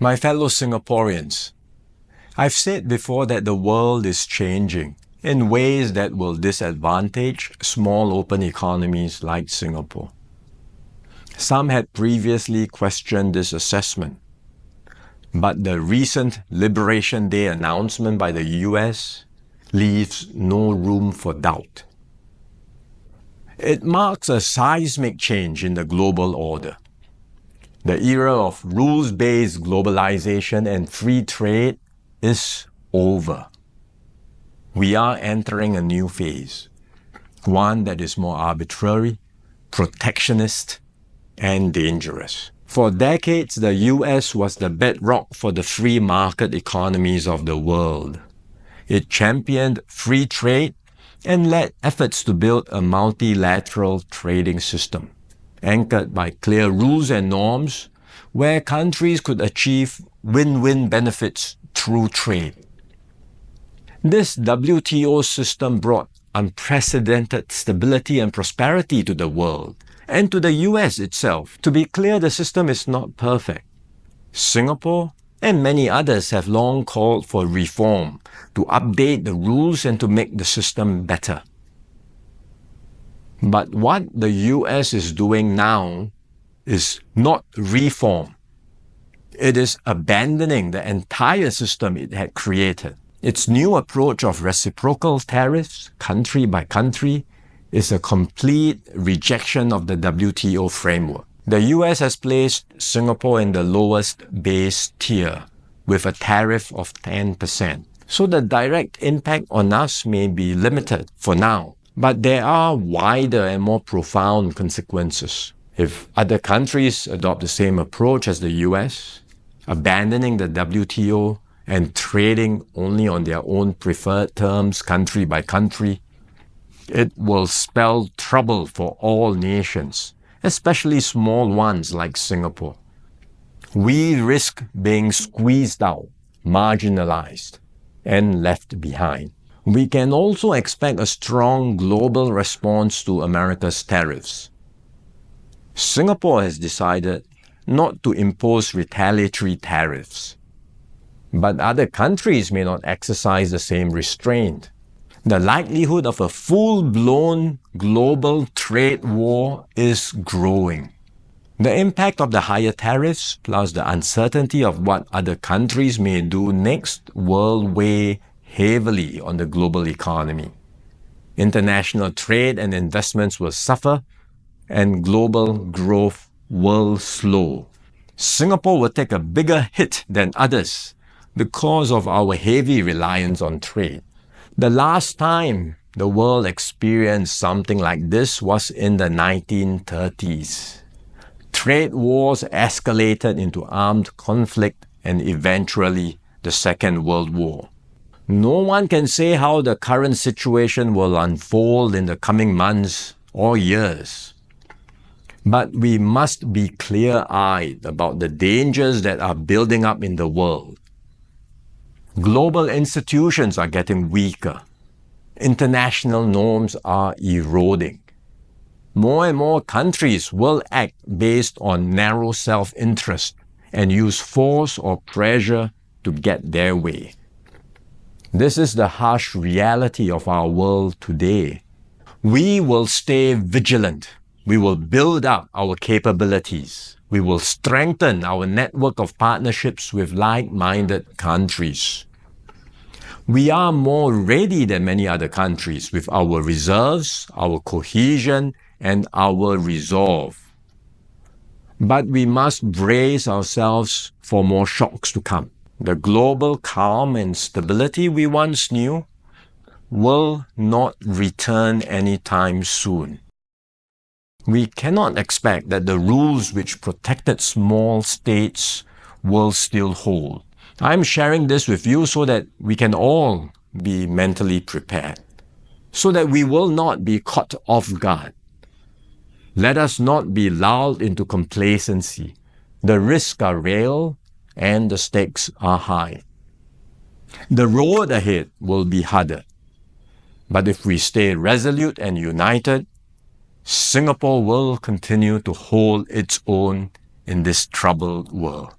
My fellow Singaporeans, I've said before that the world is changing in ways that will disadvantage small open economies like Singapore. Some had previously questioned this assessment, but the recent Liberation Day announcement by the US leaves no room for doubt. It marks a seismic change in the global order. The era of rules-based globalization and free trade is over. We are entering a new phase, one that is more arbitrary, protectionist, and dangerous. For decades, the US was the bedrock for the free market economies of the world. It championed free trade and led efforts to build a multilateral trading system, anchored by clear rules and norms, where countries could achieve win-win benefits through trade. This WTO system brought unprecedented stability and prosperity to the world, and to the US itself. To be clear, the system is not perfect. Singapore and many others have long called for reform, to update the rules and to make the system better. But what the US is doing now is not reform. It is abandoning the entire system it had created. Its new approach of reciprocal tariffs, country by country, is a complete rejection of the WTO framework. The US has placed Singapore in the lowest base tier with a tariff of 10%. So the direct impact on us may be limited for now, but there are wider and more profound consequences. If other countries adopt the same approach as the US, abandoning the WTO and trading only on their own preferred terms, country by country, it will spell trouble for all nations, especially small ones like Singapore. We risk being squeezed out, marginalized, and left behind. We can also expect a strong global response to America's tariffs. Singapore has decided not to impose retaliatory tariffs, but other countries may not exercise the same restraint. The likelihood of a full-blown global trade war is growing. The impact of the higher tariffs, plus the uncertainty of what other countries may do next, will weigh heavily on the global economy. International trade and investments will suffer, and global growth will slow. Singapore will take a bigger hit than others because of our heavy reliance on trade. The last time the world experienced something like this was in the 1930s. Trade wars escalated into armed conflict and eventually the Second World War. No one can say how the current situation will unfold in the coming months or years. But we must be clear-eyed about the dangers that are building up in the world. Global institutions are getting weaker. International norms are eroding. More and more countries will act based on narrow self-interest and use force or pressure to get their way. This is the harsh reality of our world today. We will stay vigilant. We will build up our capabilities. We will strengthen our network of partnerships with like-minded countries. We are more ready than many other countries with our reserves, our cohesion, and our resolve. But we must brace ourselves for more shocks to come. The global calm and stability we once knew will not return anytime soon. We cannot expect that the rules which protected small states will still hold. I'm sharing this with you so that we can all be mentally prepared, so that we will not be caught off guard. Let us not be lulled into complacency. The risks are real and the stakes are high. The road ahead will be harder, but if we stay resolute and united, Singapore will continue to hold its own in this troubled world.